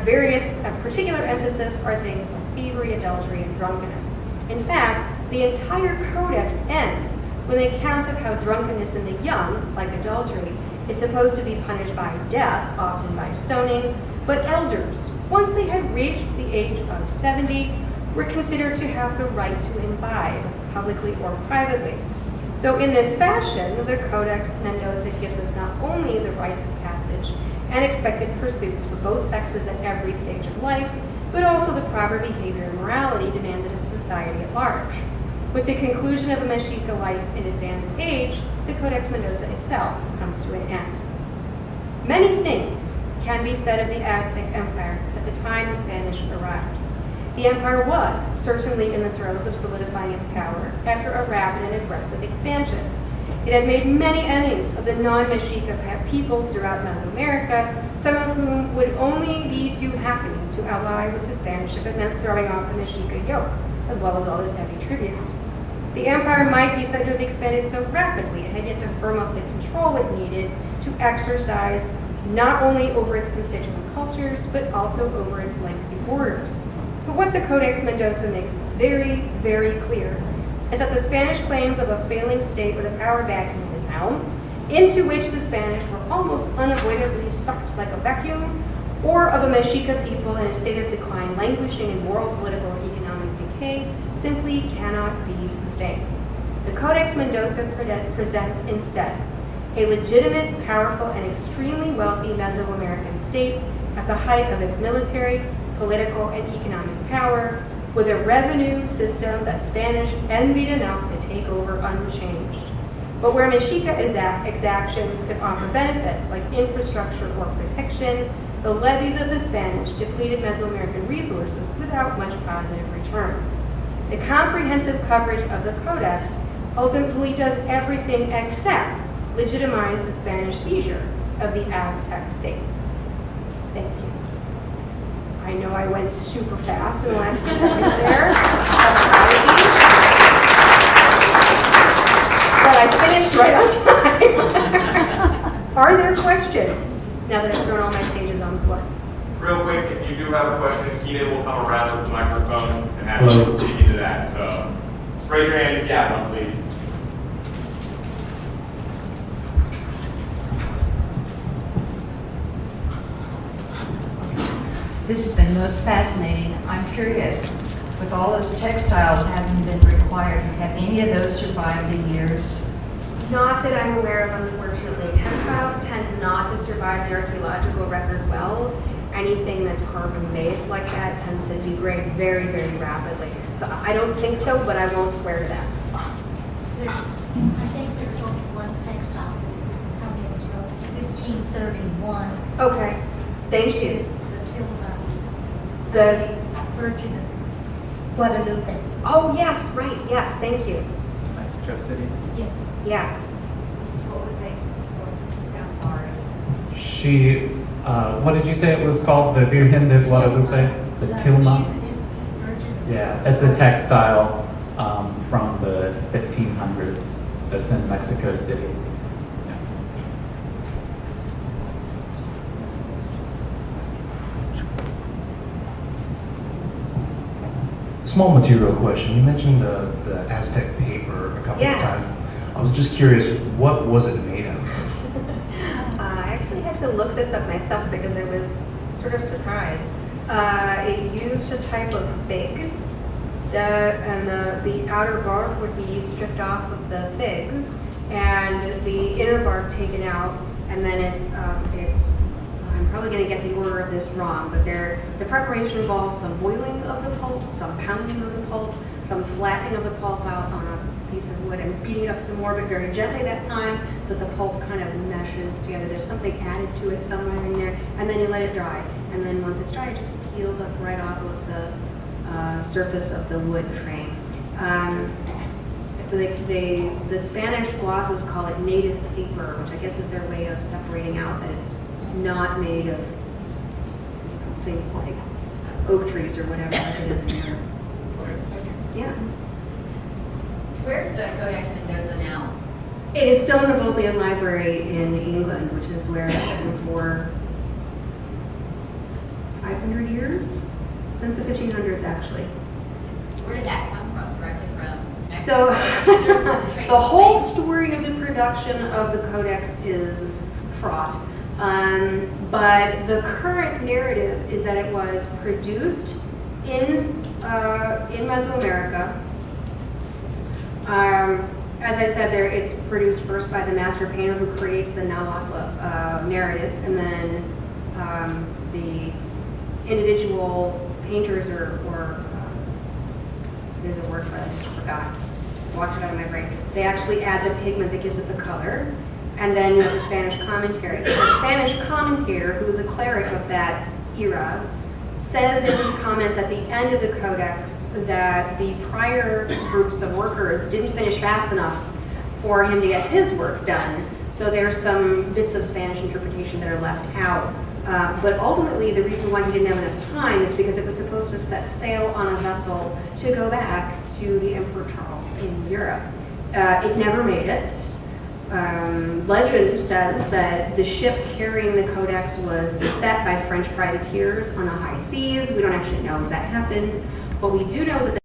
particular emphasis are things like thievery, adultery, and drunkenness. In fact, the entire Codex ends with an account of how drunkenness in the young, like adultery, is supposed to be punished by death, often by stoning, but elders, once they had reached the age of 70, were considered to have the right to imbibe, publicly or privately. So in this fashion, the Codex Mendoza gives us not only the rites of passage and expected pursuits for both sexes at every stage of life, but also the proper behavior and morality demanded of society at large. With the conclusion of a Mexica life in advanced age, the Codex Mendoza itself comes to an end. Many things can be said of the Aztec Empire at the time the Spanish arrived. The empire was certainly in the throes of solidifying its power after a rapid and aggressive expansion. It had made many enemies of the non-Mexica peoples throughout Mesoamerica, some of whom would only be too happy to ally with the Spanish if it meant throwing off the Mexica yoke, as well as all its heavy tribute. The empire might be said to have expanded so rapidly it had yet to firm up the control it needed to exercise not only over its constituent cultures, but also over its lengthy borders. But what the Codex Mendoza makes very, very clear is that the Spanish claims of a failing state with a power vacuum of its own, into which the Spanish were almost unavoidably sucked like a vacuum, or of a Mexica people in a state of decline, languishing in moral, political, or economic decay, simply cannot be sustained. The Codex Mendoza presents instead a legitimate, powerful, and extremely wealthy Mesoamerican state at the height of its military, political, and economic power, with a revenue system the Spanish envied enough to take over unchanged. But where Mexica exactions could offer benefits like infrastructure or protection, the levies of the Spanish depleted Mesoamerican resources without much positive return. The comprehensive coverage of the Codex ultimately does everything except legitimize the Spanish seizure of the Aztec state. Thank you. I know I went super fast in the last few seconds there. finished right on time. Are there questions now that I've thrown all my pages on the floor? Real quick, if you do have a question, Keita will come around with the microphone and have you speak into that. So just raise your hand if you have one, please. This has been most fascinating. I'm curious, with all those textiles having been required, have any of those survived the years? Not that I'm aware of, unfortunately. Textiles tend not to survive the archaeological record well. Anything that's carbon-based like that tends to degrade very, very rapidly. So I don't think so, but I won't swear to that. I think there's only one textile that didn't come in until 1531. Okay, thank you. It's the Tilma, The, Virgin of Guadalupe. oh, yes, right, yes, thank you. Mexico City. Yes. Yeah. What was they, I'm sorry. She, what did you say it was called? The Virgen de Guadalupe? The Tilma? Yeah, it's a textile from the 1500s that's in Mexico City. Yeah. Small material question. You mentioned the Aztec paper a couple Yeah. of times. I was just curious, what was it made out of? I actually had to look this up myself because I was sort of surprised. It used a type of fig, and the outer bark would be stripped off of the fig, and the inner bark taken out, and then it's I'm probably going to get the order of this wrong, but the preparation involves some boiling of the pulp, some pounding of the pulp, some flattening of the pulp out on a piece of wood and beating it up some more, but very gently that time, so that the pulp kind of meshes together. There's something added to it somewhere in there, and then you let it dry. And then once it's dry, it just peels up right off of the surface of the wood frame. So the Spanish glosses call it native paper, which I guess is their way of separating out that it's not made of things like oak trees or whatever like it is in Europe. Yeah. Where's the Codex Mendoza now? It is still in the Bodleian Library in England, which is where it's been for 500 years? Since the 1500s, actually. Where did that come from? Directly from Mexico? So, Trade the whole slave? story of the production of the Codex is fraught. But the current narrative is that it was produced in Mesoamerica. As I said there, it's produced first by the master painter who creates the Nahuatl narrative, and then the individual painters or there's a word for that, I just forgot. Walked it out of my brain. They actually add the pigment that gives it the color, and then you have the Spanish commentary. The Spanish commentator, who is a cleric of that era, says in his comments at the end of the Codex that the prior groups of workers didn't finish fast enough for him to get his work done. So there's some bits of Spanish interpretation that are left out. But ultimately, the reason why he didn't have enough time is because it was supposed to set sail on a vessel to go back to the Emperor Charles in Europe. It never made it. Legend says that the ship carrying the Codex was beset by French privateers on the high seas. We don't actually know if that happened. What we do know is that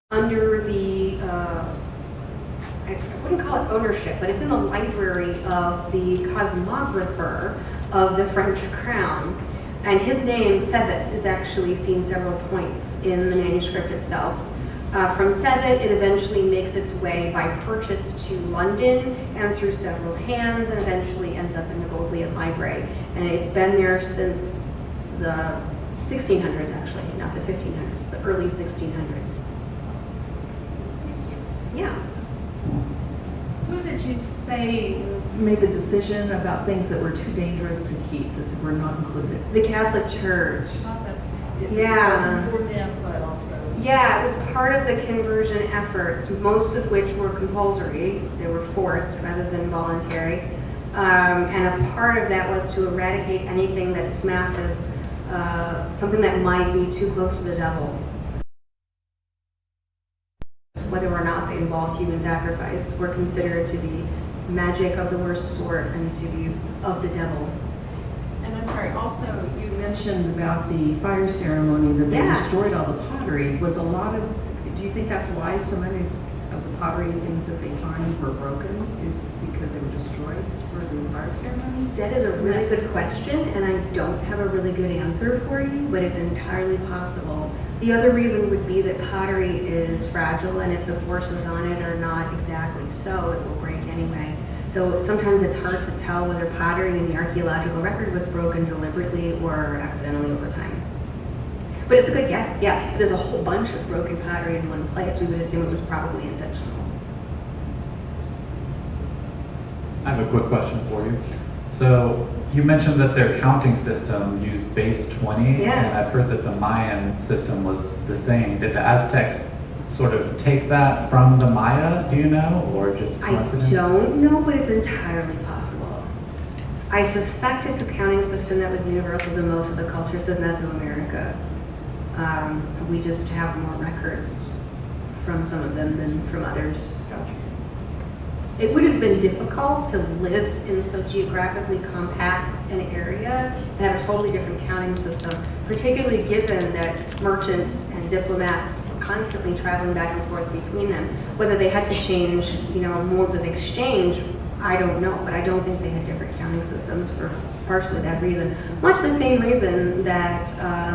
under the, I wouldn't call it ownership, but it's in the library of the cosmographer of the French crown. And his name, Thevet, is actually seen several points in the manuscript itself. From Thevet, it eventually makes its way by purchase to London and through several hands, and eventually ends up in the Bodleian Library. And it's been there since the 1600s, actually, not the 1500s, the early 1600s. Yeah. Who did you say made the decision about things that were too dangerous to keep, that were not included? The Catholic Church. It was Yeah. for them, but also. Yeah, it was part of the conversion efforts, most of which were compulsory. They were forced rather than voluntary. And a part of that was to eradicate anything that smacked of something that might be too close to the devil. whether or not they involved human sacrifice, were considered to be magic of the worst sort and to be of the devil. And I'm sorry, also, you mentioned about the fire ceremony, that they Yeah. destroyed all the pottery. Was a lot of, do you think that's why so many of the pottery things that they find were broken, is because they were destroyed for the fire ceremony? That is a really good question, and I don't have a really good answer for you, but it's entirely possible. The other reason would be that pottery is fragile, and if the forces on it are not exactly so, it will break anyway. So sometimes it's hard to tell whether pottery in the archaeological record was broken deliberately or accidentally over time. But it's a good guess, yeah. If there's a whole bunch of broken pottery in one place, we would assume it was probably intentional. I have a quick question for you. So you mentioned that their counting system used base 20, Yeah. and I've heard that the Mayan system was the same. Did the Aztecs sort of take that from the Maya, do you know, or just I coincidence? don't know, but it's entirely possible. I suspect it's a counting system that was universal to most of the cultures of Mesoamerica. We just have more records from some of them than from others. It would have been difficult to live in so geographically compact an area and have a totally different counting system, particularly given that merchants and diplomats were constantly traveling back and forth between them. Whether they had to change, modes of exchange, I don't know, but I don't think they had different counting systems for partially that reason. Much the same reason that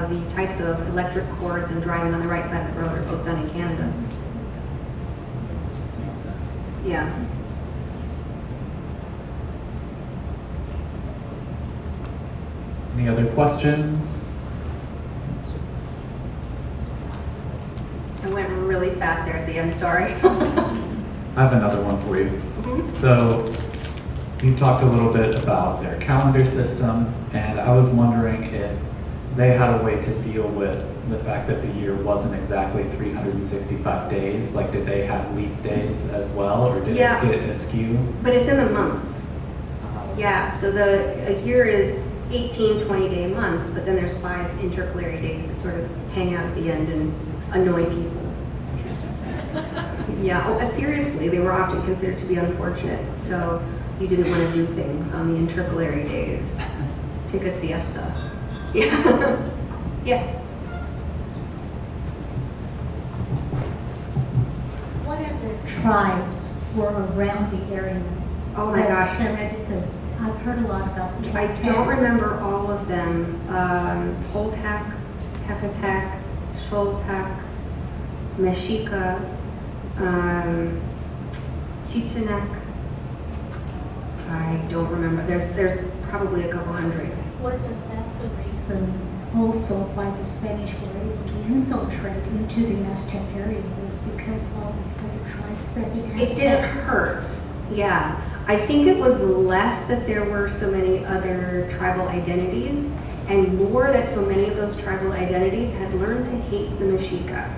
the types of electric cords and driving on the right side of the road are both done in Canada. Makes sense. Yeah. Any other questions? I went really fast there at the end, sorry. I have another one for you. So you talked a little bit about their calendar system, and I was wondering if they had a way to deal with the fact that the year wasn't exactly 365 days. Like, did they have leap days as well, or did Yeah. it get askew? But it's in the months. Yeah, so a year is 18 20-day months, but then there's 5 intercalary days that sort of hang out at the end and annoy people. Yeah, seriously, they were often considered to be unfortunate, so you didn't want to do things on the intercalary days. Take a siesta. Yeah. Yes. What other tribes were around the area? Oh my gosh. I've heard a lot about the I Toltecs. don't remember all of them. Toltec, Tepetec, Xoltec, Mexica, Chichinek. I don't remember. There's probably a couple hundred. Wasn't that the reason also why the Spanish were able to infiltrate into the Aztec area, was because of all these other tribes that the Aztecs... It didn't hurt. Yeah. I think it was less that there were so many other tribal identities, and more that so many of those tribal identities had learned to hate the Mexica.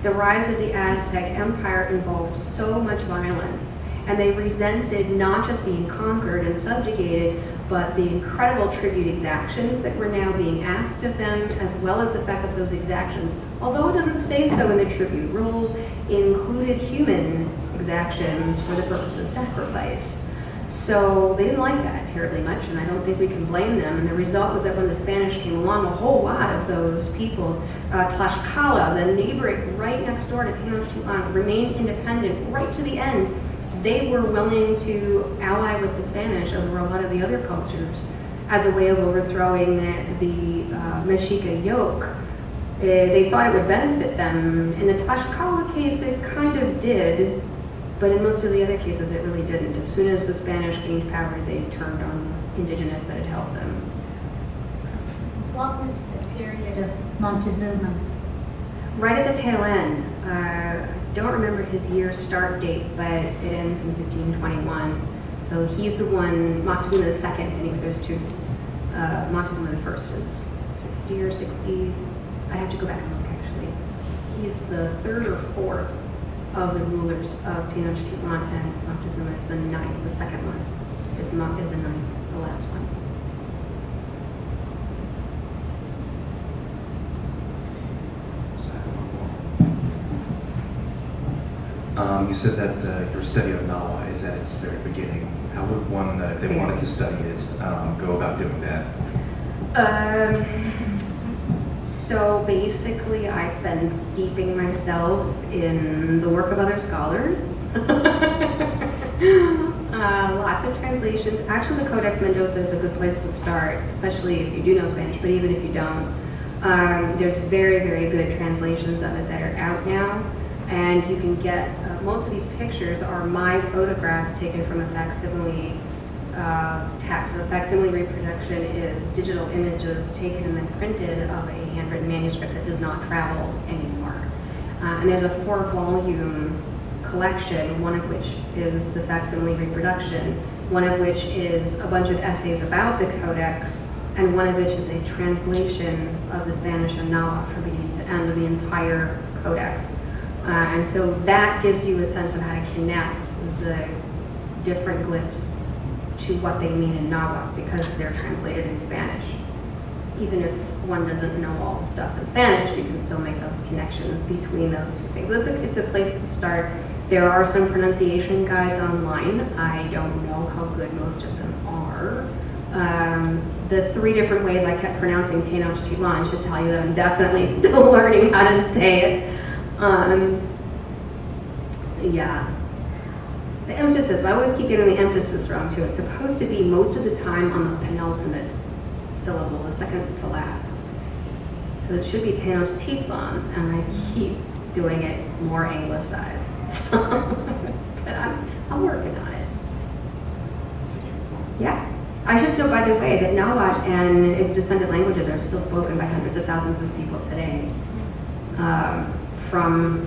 The rise of the Aztec Empire involved so much violence, and they resented not just being conquered and subjugated, but the incredible tribute exactions that were now being asked of them, as well as the fact that those exactions, although it doesn't say so in the tribute rules, included human exactions for the purpose of sacrifice. So they didn't like that terribly much, and I don't think we can blame them. And the result was that when the Spanish came along, a whole lot of those peoples, Tlaxcala, the neighbor right next door to Tenochtitlan, remained independent right to the end. They were willing to ally with the Spanish, as were a lot of the other cultures, as a way of overthrowing the Mexica yoke. They thought it would benefit them. In the Tlaxcala case, it kind of did, but in most of the other cases, it really didn't. As soon as the Spanish gained power, they turned on the indigenous that had helped them. What was the period of Montezuma? Right at the tail end. I don't remember his year start date, but it ends in 1521. So he's the one, Moctezuma II, anyway, there's two. Moctezuma I is 50 or 60. I have to go back and look, actually. He's the 3rd or 4th of the rulers of Tenochtitlan, and Moctezuma is the 9th. The second one is the 9th, the last one. You said that your study of Nawa is at its very beginning. How would one, if they wanted to study it, go about doing that? So basically, I've been steeping myself in the work of other scholars. Lots of translations. Actually, the Codex Mendoza is a good place to start, especially if you do know Spanish, but even if you don't. There's very, very good translations of it that are out now. And you can get, most of these pictures are my photographs taken from a facsimile text. So facsimile reproduction is digital images taken and then printed of a handwritten manuscript that does not travel anymore. And there's a 4-volume collection, one of which is the facsimile reproduction, one of which is a bunch of essays about the Codex, and one of which is a translation of the Spanish and Nahuatl from beginning to end of the entire Codex. And so that gives you a sense of how to connect the different glyphs to what they mean in Nahuatl because they're translated in Spanish. Even if one doesn't know all the stuff in Spanish, you can still make those connections between those two things. It's a place to start. There are some pronunciation guides online. I don't know how good most of them are. The 3 different ways I kept pronouncing Tenochtitlan should tell you that I'm definitely still learning how to say it. Yeah. The emphasis, I always keep getting the emphasis wrong too. It's supposed to be most of the time on the penultimate syllable, the second to last. So it should be Tenochtitlan, and I keep doing it more anglicized. So, but I'm working on it. Yeah. I should know, by the way, that Nahuatl and its descendant languages are still spoken by hundreds of thousands of people today. From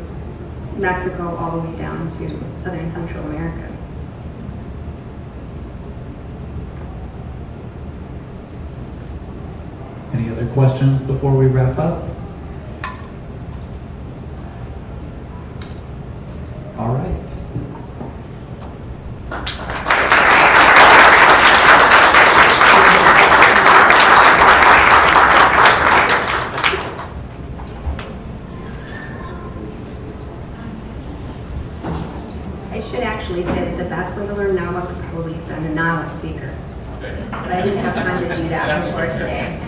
Mexico all the way down to southern Central America. Any other questions before we wrap up? All right. I should actually say that the best way to learn Nahuatl would probably be from a Nahuatl speaker. But I didn't have time to do that before today.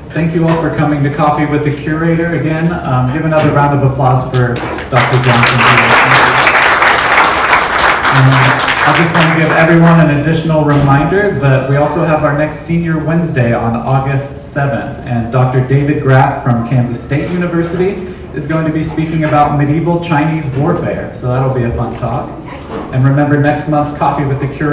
Thank you all for coming to Coffee with the Curator again. Give another round of applause for Dr. Johnson. I just want to give everyone an additional reminder that we also have our next Senior Wednesday on August 7th, and Dr. David Graff from Kansas State University is going to be speaking about medieval Chinese warfare, so that'll be a fun talk. And remember, next month's Coffee with the Curator